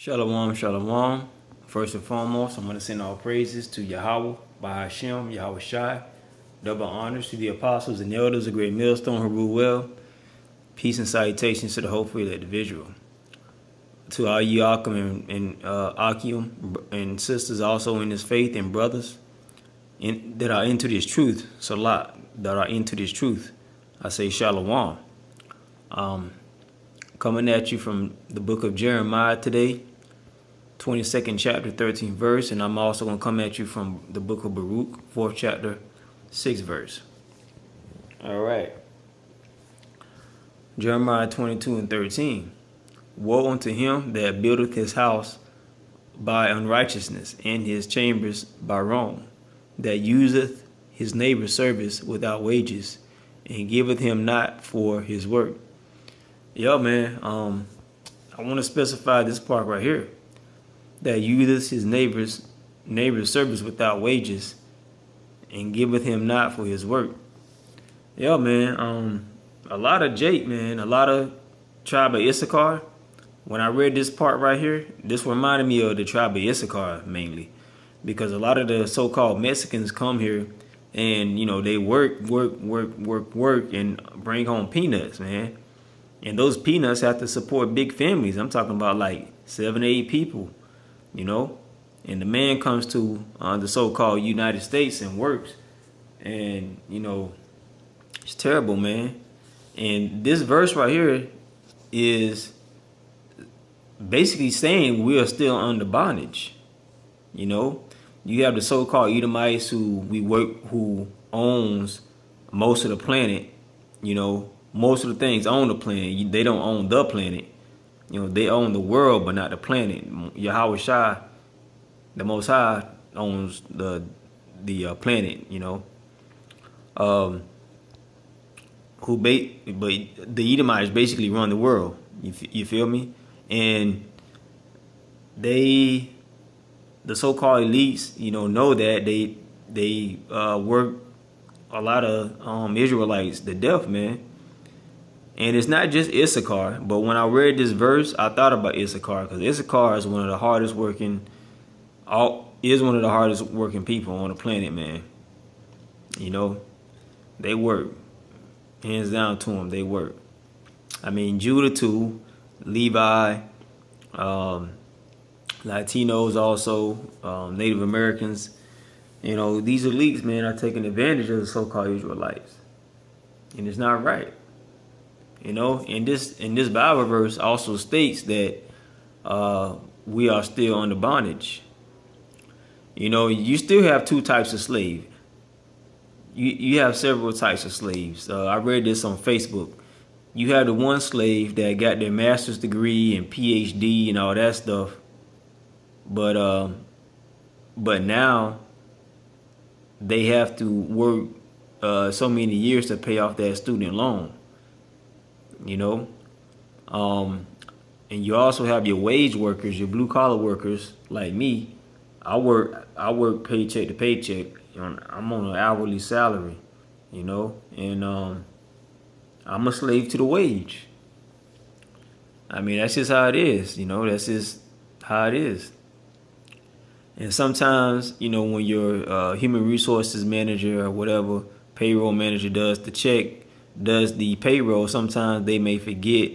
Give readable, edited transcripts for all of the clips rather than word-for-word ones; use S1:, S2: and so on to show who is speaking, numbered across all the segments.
S1: Shalom, shalom. First and foremost, I'm going to send all praises to Yahweh, Bahashem, Yahweh Shai. Double honors to the apostles and elders of Great Millstone who rule well. Peace and salutations to the hopeful individual. To all you Akim and Akim and sisters also in this faith and brothers that are into this truth, Salat, that are into this truth, I say shalom. Coming at you from the book of Jeremiah today, 22nd chapter, 13th verse, and I'm also going to come at you from the book of Baruch, 4th chapter, 6th verse. All right. Jeremiah 22 and 13. Woe unto him that buildeth his house by unrighteousness, and his chambers by wrong, that useth his neighbor's service without wages, and giveth him not for his work. Yo, man, I want to specify this part right here. That useth his neighbor's service without wages, and giveth him not for his work. Yo, man, a lot of Jake, man, a lot of tribe of Issachar. When I read this part right here, this reminded me of the tribe of Issachar mainly, because a lot of the so-called Mexicans come here and, you know, they work, and bring home peanuts, man. And those peanuts have to support big families. I'm talking about like 7 to 8 people, you know. And the man comes to the so-called United States and works. And, you know, it's terrible, man. And this verse right here is basically saying we are still under bondage. You know, you have the so-called Edomites who owns most of the planet. You know, most of the things on the planet. They don't own the planet. You know, they own the world, but not the planet. Yahweh Shai, the Most High, owns the planet. You know, but the Edomites basically run the world. You feel me? And the so-called elites, you know that they work a lot of Israelites to death, man. And it's not just Issachar, but when I read this verse, I thought about Issachar, because Issachar is one of the hardest working people on the planet, man. You know, they work. Hands down to them, they work. I mean, Judah too, Levi, Latinos also, Native Americans. You know, these elites, man, are taking advantage of the so-called Israelites. And it's not right. You know, and this Bible verse also states that we are still under bondage. You know, you still have two types of slave. You have several types of slaves. I read this on Facebook. You have the one slave that got their master's degree and PhD and all that stuff. But now they have to work so many years to pay off that student loan. You know, and you also have your wage workers, your blue collar workers like me. I work paycheck to paycheck. I'm on an hourly salary, you know, and I'm a slave to the wage. I mean, that's just how it is, you know. That's just how it is. And sometimes, you know, when your human resources manager or whatever payroll manager does the payroll, sometimes they may forget,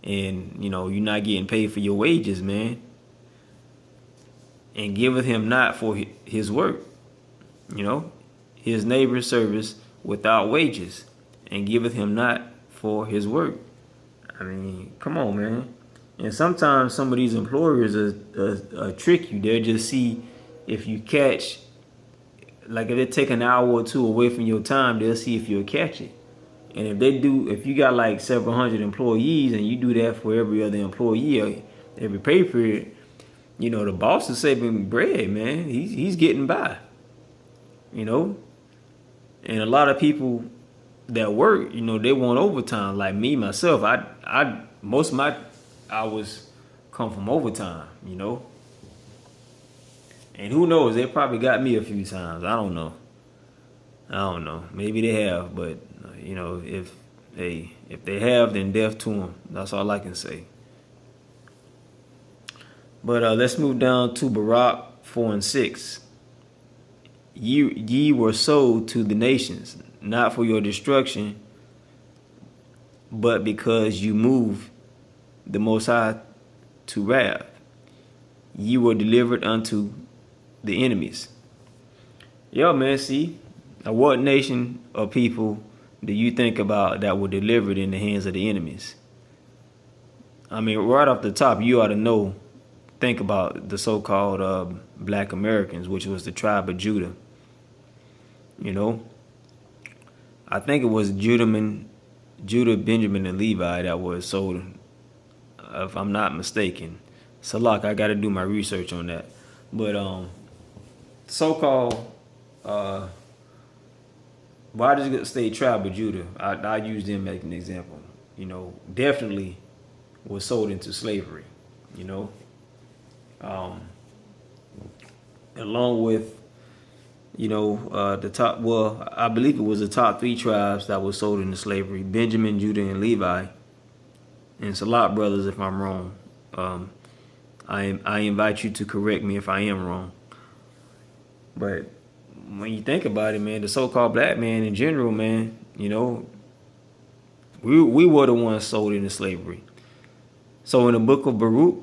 S1: and you know, you're not getting paid for your wages, man. And giveth him not for his work, you know, his neighbor's service without wages, and giveth him not for his work. I mean, come on, man. And sometimes some of these employers trick you. They'll just see if you catch, like if they take an hour or two away from your time, they'll see if you'll catch it. And if you got like several hundred employees and you do that for every other employee or every pay period, you know, the boss is saving bread, man. He's getting by, you know. And a lot of people that work, you know, they want overtime. Like me, myself, I most of my hours come from overtime, you know. And who knows, they probably got me a few times. I don't know. Maybe they have, but you know, if they have, then death to them. That's all I can say. But let's move down to Barak 4 and 6. Ye were sold to the nations, not for your destruction, but because you moved the Most High to wrath. Ye were delivered unto the enemies. Yo, man, see, what nation or people do you think about that were delivered in the hands of the enemies? I mean, right off the top, you ought to know, think about the so-called black Americans, which was the tribe of Judah. You know, I think it was Judah, Benjamin, and Levi that was sold, if I'm not mistaken. Salak, I got to do my research on that. But so-called, well, I just say tribe of Judah. I use them as an example. You know, definitely was sold into slavery. You know, along with, you know, the top, well, I believe it was the top 3 tribes that were sold into slavery: Benjamin, Judah, and Levi. And Salat brothers, if I'm wrong. I invite you to correct me if I am wrong. But when you think about it, man, the so-called black man in general, man, you know, we were the ones sold into slavery. So in the book of Baruch,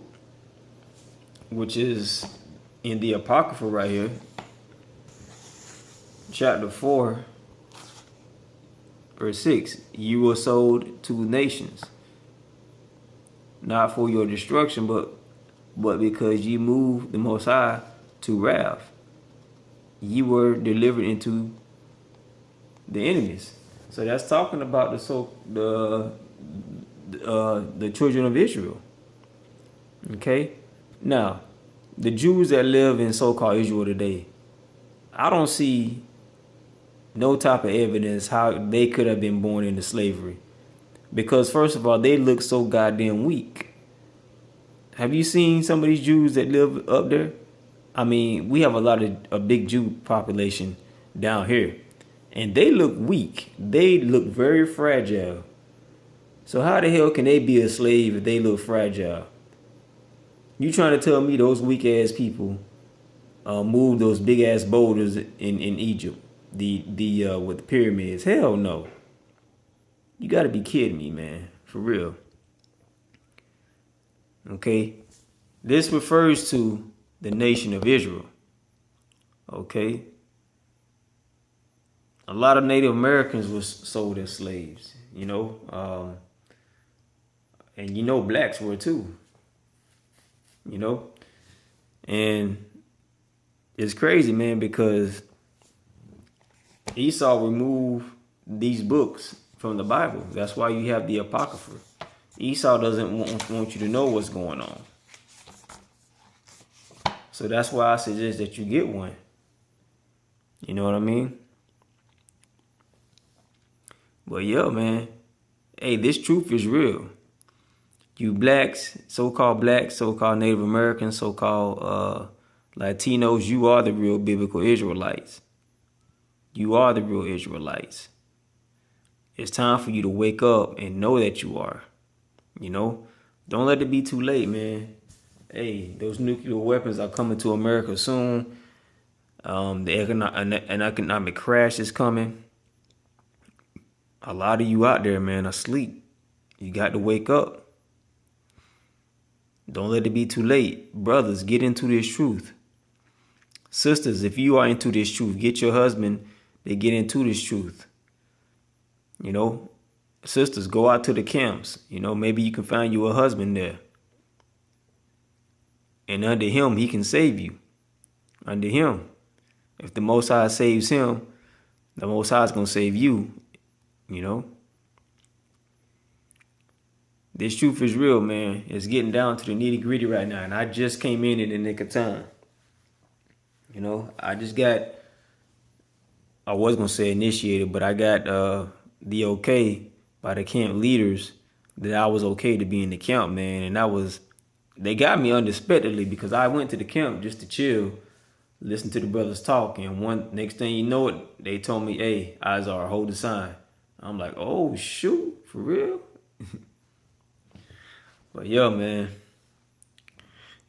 S1: which is in the Apocrypha right here, chapter 4, verse 6, you were sold to nations, not for your destruction, but because ye moved the Most High to wrath. Ye were delivered into the enemies. So that's talking about the children of Israel. Okay? Now, the Jews that live in so-called Israel today, I don't see no type of evidence how they could have been born into slavery. Because first of all, they look so goddamn weak. Have you seen some of these Jews that live up there? I mean, we have a big Jew population down here, and they look weak. They look very fragile. So how the hell can they be a slave if they look fragile? You trying to tell me those weak ass people moved those big ass boulders in Egypt, with the pyramids? Hell no. You got to be kidding me, man. For real. Okay, this refers to the nation of Israel. Okay, a lot of Native Americans were sold as slaves, you know, and you know blacks were too, you know, and it's crazy, man, because Esau removed these books from the Bible. That's why you have the Apocrypha. Esau doesn't want you to know what's going on. So that's why I suggest that you get one. You know what I mean? But yeah, man. Hey, this truth is real. You blacks, so-called Native Americans, so-called Latinos, you are the real biblical Israelites. You are the real Israelites. It's time for you to wake up and know that you are. You know? Don't let it be too late, man. Hey, those nuclear weapons are coming to America soon. An economic crash is coming. A lot of you out there, man, are asleep. You got to wake up. Don't let it be too late. Brothers, get into this truth. Sisters, if you are into this truth, get your husband to get into this truth. You know, sisters, go out to the camps. You know, maybe you can find you a husband there. And under him, he can save you. Under him. If the Most High saves him, the Most High is going to save you. You know. This truth is real, man. It's getting down to the nitty gritty right now. And I just came in the nick of time. You know, I was going to say initiated, but I got the okay by the camp leaders that I was okay to be in the camp, man. And they got me unexpectedly because I went to the camp just to chill, listen to the brothers talk. And next thing you know it, they told me, hey, Izar, hold the sign. I'm like, oh, shoot, for real? But yeah, man,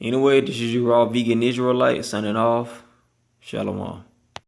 S1: Anyway, this is your raw vegan Israelite signing off. Shalom.